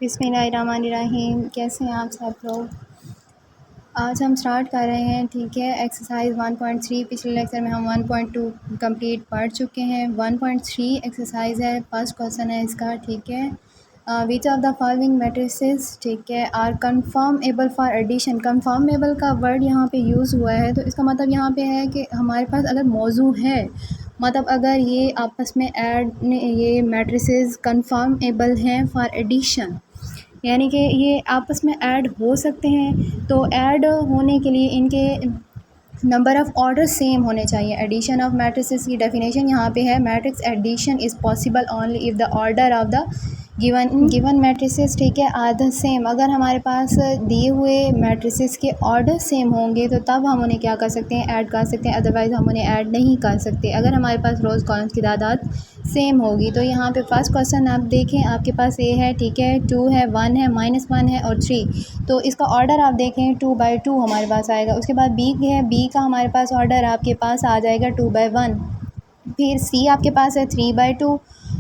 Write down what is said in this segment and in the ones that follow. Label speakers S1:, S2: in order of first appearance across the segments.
S1: बिस्मिल्लाहिर्रहमानिर्रहीम। कैसे हैं आप सब लोग। आज हम स्टार्ट कर रहे हैं, ठीक है। एक्सरसाइज 1.3, पिछले लेक्चर में हम 1.2 कंप्लीट पढ़ चुके हैं। 1.3 एक्सरसाइज है, फर्स्ट क्वेश्चन है इसका, ठीक है। Which of the following matrices, ठीक है, are conformable for addition. Conformable का वर्ड यहाँ पे यूज़ हुआ है, तो इसका मतलब यहाँ पे है कि हमारे पास अगर मौजू है, मतलब अगर ये आपस में ये मैट्रिसेस कन्फर्मेबल हैं फॉर एडिशन, यानी कि ये आपस में ऐड हो सकते हैं। तो ऐड होने के लिए इनके नंबर ऑफ़ ऑर्डर सेम होने चाहिए। एडिशन ऑफ मैट्रिसेस की डेफिनेशन यहाँ पे है, matrix addition is possible only if the order of the given matrices, ठीक है, आर द सेम। अगर हमारे पास दिए हुए मैट्रिसेस के ऑर्डर सेम होंगे तो तब हम उन्हें क्या कर सकते हैं, ऐड कर सकते हैं, अदरवाइज़ हम उन्हें ऐड नहीं कर सकते। अगर हमारे पास रोज़ कॉलम्स की तादाद सेम होगी, तो यहाँ पे फर्स्ट क्वेश्चन आप देखें, आपके पास ए है, ठीक है, 2 है, 1 है, -1 है और 3। तो इसका ऑर्डर आप देखें 2/2 हमारे पास आएगा। उसके बाद बी है, बी का हमारे पास ऑर्डर आपके पास आ जाएगा 2/1। फिर सी आपके पास है 3/2।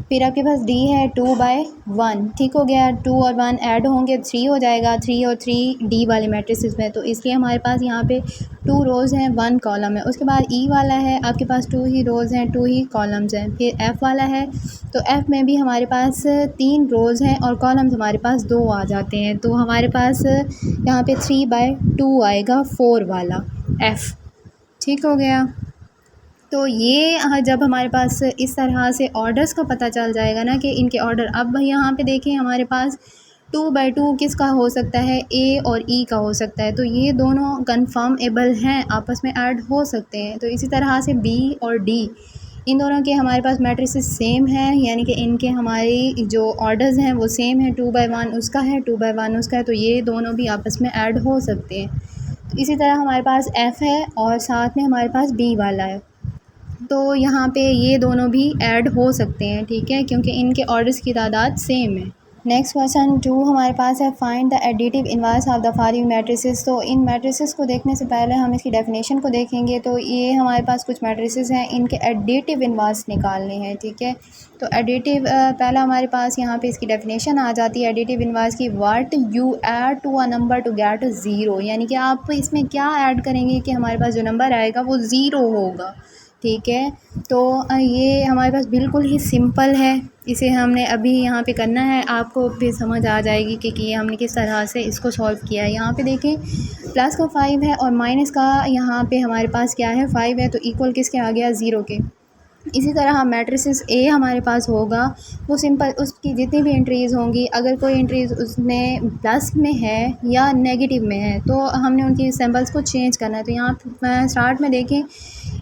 S1: फिर आपके पास डी है 2/1। ठीक हो गया, 2 और 1 ऐड होंगे 3 हो जाएगा, 3 और 3 डी वाले मैट्रिसेस में। तो इसलिए हमारे पास यहाँ पे 2 रोज़ हैं, 1 कॉलम है। उसके बाद ई वाला है, आपके पास 2 ही रोज़ हैं, 2 ही कॉलम्स हैं। फिर एफ़ वाला है, तो एफ़ में भी हमारे पास 3 रोज़ हैं और कॉलम्स हमारे पास 2 आ जाते हैं। तो हमारे पास यहाँ पे 3/2 आएगा 4 वाला एफ़। ठीक हो गया। तो ये जब हमारे पास इस तरह से ऑर्डर्स का पता चल जाएगा ना कि इनके ऑर्डर, अब यहाँ पे देखें हमारे पास 2/2 किसका हो सकता है, ए और ई का हो सकता है। तो ये दोनों कन्फर्मेबल हैं, आपस में ऐड हो सकते हैं। तो इसी तरह से बी और डी, इन दोनों के हमारे पास मैट्रिसेस सेम हैं, यानी कि इनके हमारी जो ऑर्डर्स हैं वो सेम है। 2/1 उसका है, 2/1 उसका है, तो ये दोनों भी आपस में ऐड हो सकते हैं। तो इसी तरह हमारे पास एफ़ है और साथ में हमारे पास बी वाला है, तो यहाँ पे ये दोनों भी ऐड हो सकते हैं, ठीक है, क्योंकि इनके ऑर्डर्स की तादाद सेम है। नेक्स्ट क्वेश्चन 2 हमारे पास है, find the additive inverse of the following matrices. तो इन मैट्रिसेस को देखने से पहले हम इसकी डेफिनेशन को देखेंगे। तो ये हमारे पास कुछ मैट्रिसेस हैं, इनके एडिटिव इन्वर्स निकालने हैं, ठीक है। तो एडिटिव पहला हमारे पास यहाँ पे इसकी डेफिनेशन आ जाती है एडिटिव इन्वर्स की, what you add to a number to get 0, यानी कि आप इसमें क्या ऐड करेंगे कि हमारे पास जो नंबर आएगा वो 0 होगा, ठीक है। तो ये हमारे पास बिल्कुल ही सिंपल है, इसे हमने अभी यहाँ पे करना है, आपको फिर समझ आ जाएगी कि ये हमने किस तरह से इसको सॉल्व किया है। यहाँ पे देखें प्लस का 5 है और माइनस का यहाँ पे हमारे पास क्या है, 5 है, तो इक्वल किसके आ गया, 0 के। इसी तरह मैट्रिसेस ए हमारे पास होगा, वो सिंपल, उसकी जितनी भी एंट्रीज़ होंगी, अगर कोई एंट्रीज़ उसमें प्लस में है या नेगेटिव में है तो हमने उनकी सिंबल्स को चेंज करना है। तो यहाँ स्टार्ट में देखें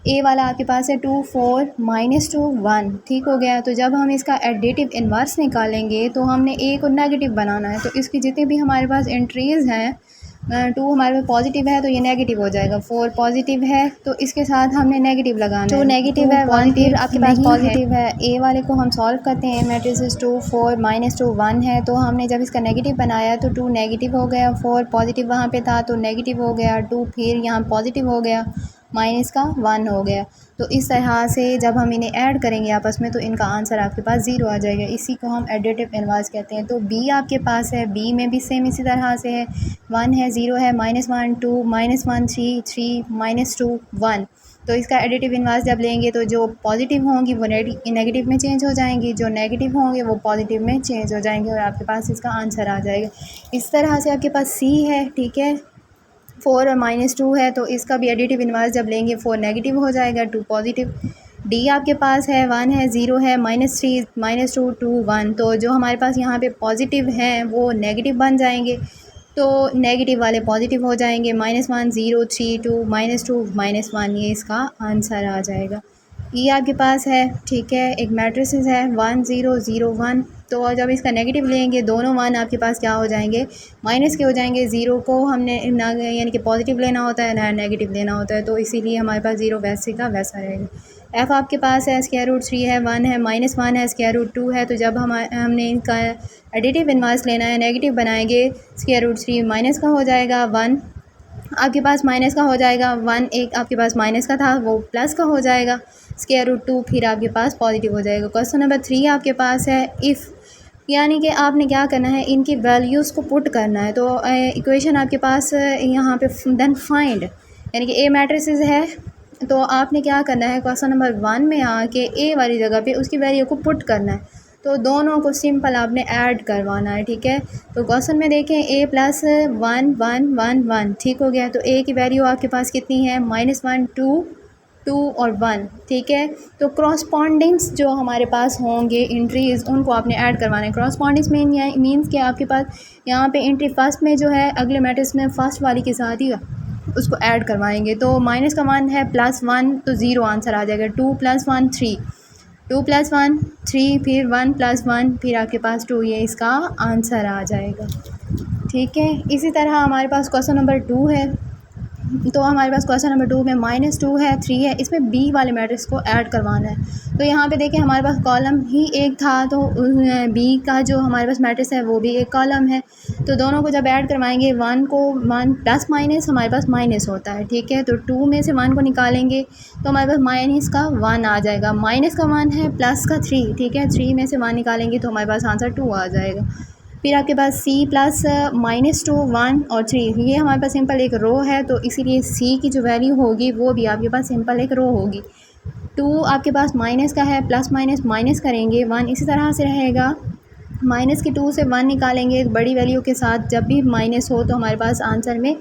S1: ए वाला आपके पास है 2 4 -2 1, ठीक हो गया। तो जब हम इसका एडिटिव इन्वर्स निकालेंगे तो हमने ए को नेगेटिव बनाना है, तो इसकी जितनी भी हमारे पास एंट्रीज़ हैं, 2 हमारे पास पॉजिटिव है तो ये नेगेटिव हो जाएगा, 4 पॉजिटिव है तो इसके साथ हमने नेगेटिव लगाना है। 2 नेगेटिव है, 1 फिर आपके पास पॉजिटिव है। ए वाले को हम सॉल्व करते हैं, मैट्रिसेस 2 4 -2 1 है, तो हमने जब इसका नेगेटिव बनाया तो 2 नेगेटिव हो गया, 4 पॉजिटिव वहाँ पे था तो नेगेटिव हो गया, 2 फिर यहाँ पॉजिटिव हो गया, माइनस का 1 हो गया। तो इस तरह से जब हम इन्हें ऐड करेंगे आपस में तो इनका आंसर आपके पास 0 आ जाएगा, इसी को हम एडिटिव इन्वर्स कहते हैं। तो बी आपके पास है, बी में भी सेम इसी तरह से है, 1 है, 0 है, -1 2 -1 3 3 -2 1। तो इसका एडिटिव इन्वर्स जब लेंगे तो जो पॉजिटिव होंगी वो नेगेटिव में चेंज हो जाएंगी, जो नेगेटिव होंगे वो पॉजिटिव में चेंज हो जाएंगे और आपके पास इसका आंसर आ जाएगा। इस तरह से आपके पास सी है, ठीक है, 4 और -2 है, तो इसका भी एडिटिव इन्वर्स जब लेंगे 4 नेगेटिव हो जाएगा, 2 पॉजिटिव। डी आपके पास है, 1 है, 0 है, -3 -2 2 1, तो जो हमारे पास यहाँ पे पॉजिटिव हैं वो नेगेटिव बन जाएंगे, तो नेगेटिव वाले पॉजिटिव हो जाएंगे, -1 0 3 2 -2 -1, ये इसका आंसर आ जाएगा। ये आपके पास है, ठीक है, एक मैट्रिसेस है 1 0 0 1, तो जब इसका नेगेटिव लेंगे दोनों 1 आपके पास क्या हो जाएंगे, माइनस के हो जाएंगे। 0 को हमने ना यानी कि पॉजिटिव लेना होता है ना नेगेटिव लेना होता है, तो इसीलिए हमारे पास 0 वैसे का वैसा रहेगा। एफ़ आपके पास है, √3 है, 1 है, -1 है, √2 है, तो जब हमने इनका एडिटिव इन्वर्स लेना है, नेगेटिव बनाएंगे, √3 माइनस का हो जाएगा, 1 आपके पास माइनस का हो जाएगा, 1 एक आपके पास माइनस का था वो प्लस का हो जाएगा, √2 फिर आपके पास पॉजिटिव हो जाएगा। क्वेश्चन नंबर 3 आपके पास है, इफ़ यानी कि आपने क्या करना है, इनकी वैल्यूज़ को पुट करना है। तो इक्वेशन आपके पास यहाँ पे देन फाइंड, यानी कि ए मैट्रिसेस है, तो आपने क्या करना है, क्वेश्चन नंबर 1 में आके ए वाली जगह पे उसकी वैल्यू को पुट करना है। तो दोनों को सिंपल आपने ऐड करवाना है, ठीक है। तो क्वेश्चन में देखें ए प्लस 1 1 1 1, ठीक हो गया। तो ए की वैल्यू आपके पास कितनी है, -1 2 2 और 1, ठीक है। तो क्रॉसपॉन्डिंग्स जो हमारे पास होंगे एंट्रीज़, उनको आपने ऐड करवाना है। क्रॉसपॉन्डिंग्स मीन्स कि आपके पास यहाँ पे एंट्री फर्स्ट में जो है अगले मैट्रिक्स में फर्स्ट वाली के साथ ही उसको ऐड करवाएंगे। तो माइनस का 1 है, +1 तो 0 आंसर आ जाएगा। 2 + 1 3, 2 + 1 3, फिर 1 + 1 फिर आपके पास 2, ये इसका आंसर आ जाएगा, ठीक है। इसी तरह हमारे पास क्वेश्चन नंबर 2 है। तो हमारे पास क्वेश्चन नंबर 2 में -2 है, 3 है, इसमें बी वाले मैट्रिक्स को ऐड करवाना है। तो यहाँ पे देखिए हमारे पास कॉलम ही एक था, तो बी का जो हमारे पास मैट्रिक्स है वो भी एक कॉलम है। तो दोनों को जब ऐड करवाएंगे, 1 को 1 प्लस माइनस हमारे पास माइनस होता है, ठीक है। तो 2 में से 1 को निकालेंगे तो हमारे पास माइनस का 1 आ जाएगा। माइनस का 1 है, प्लस का 3, ठीक है। 3 में से 1 निकालेंगे तो हमारे पास आंसर 2 आ जाएगा। फिर आपके पास c प्लस -2 1 और 3, ये हमारे पास सिंपल एक रो है, तो इसीलिए c की जो वैल्यू होगी वो भी आपके पास सिंपल एक रो होगी। 2 आपके पास माइनस का है, प्लस माइनस माइनस करेंगे 1, इसी तरह से रहेगा। माइनस के 2 से 1 निकालेंगे एक बड़ी वैल्यू के साथ, जब भी माइनस हो तो हमारे पास आंसर में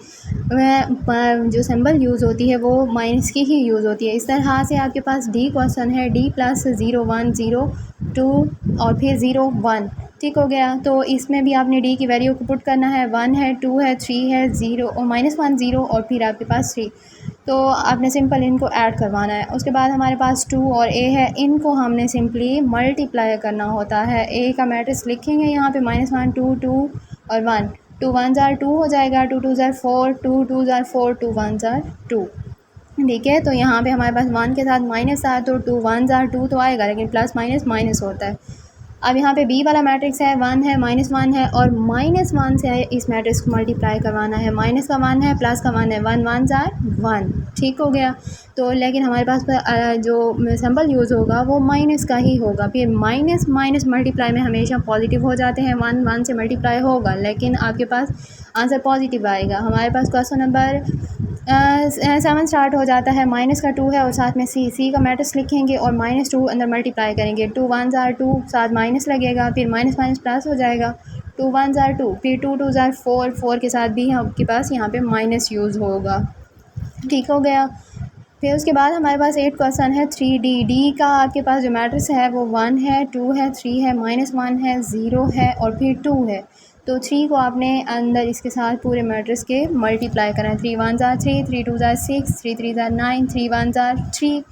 S1: जो सिंबल यूज़ होती है वो माइनस की ही यूज़ होती है। इस तरह से आपके पास डी क्वेश्चन है, d + 0 1 0 2 और फिर 0 1, ठीक हो गया। तो इसमें भी आपने डी की वैल्यू को पुट करना है, 1 है, 2 है, 3 है, 0 और -1 0 और फिर आपके पास 3। तो आपने सिंपल इनको ऐड करवाना है। उसके बाद हमारे पास 2 और a है, इनको हमने सिंपली मल्टीप्लाई करना होता है। a का मैट्रिक्स लिखेंगे यहाँ पे -1 2 2 और 1, 2 1 जार 2 हो जाएगा, 2 2 जार 4, 2 2 जार 4, 2 1 जार 2, ठीक है। तो यहाँ पे हमारे पास 1 के साथ माइनस आ, तो 2 1 जार 2 तो आएगा, लेकिन प्लस माइनस माइनस होता है। अब यहाँ पे बी वाला मैट्रिक्स है, 1 है, -1 है और -1 से इस मैट्रिक्स को मल्टीप्लाई करवाना है। माइनस का 1 है, प्लस का 1 है, 1 1 जार 1, ठीक हो गया। तो लेकिन हमारे पास जो सिंबल यूज़ होगा वो माइनस का ही होगा। फिर माइनस माइनस मल्टीप्लाई में हमेशा पॉजिटिव हो जाते हैं, 1 1 से मल्टीप्लाई होगा लेकिन आपके पास आंसर पॉजिटिव आएगा। हमारे पास क्वेश्चन नंबर 7 स्टार्ट हो जाता है, माइनस का 2 है और साथ में सी का मैट्रिक्स लिखेंगे और -2 अंदर मल्टीप्लाई करेंगे, 2 1 जार 2, साथ माइनस लगेगा, फिर माइनस माइनस प्लस हो जाएगा, 2 1 जार 2, फिर 2 2 जार 4, 4 के साथ भी आपके पास यहाँ पे माइनस यूज़ होगा, ठीक हो गया। फिर उसके बाद हमारे पास 8 क्वेश्चन है, 3D, डी का आपके पास जो मैट्रिक्स है वो 1 है, 2 है, 3 है, -1 है, 0 है और फिर 2 है। तो 3 को आपने अंदर इसके साथ पूरे मैट्रिक्स के मल्टीप्लाई करना है, 3 1 जार 3, 3 2 जार 6, 3 3 जार 9, 3 1 जार 3,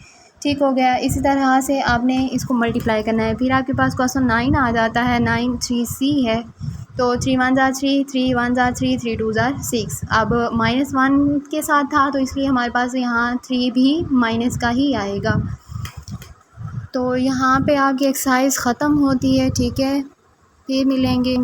S1: ठीक हो गया। इसी तरह से आपने इसको मल्टीप्लाई करना है। फिर आपके पास क्वेश्चन 9 आ जाता है, 9 3C है, तो 3 1 जार 3, 3 1 जार 3, 3 2 जार 6। अब -1 के साथ था तो इसलिए हमारे पास यहाँ 3 भी माइनस का ही आएगा। तो यहाँ पे आपकी एक्सरसाइज ख़त्म होती है, ठीक है। फिर मिलेंगे।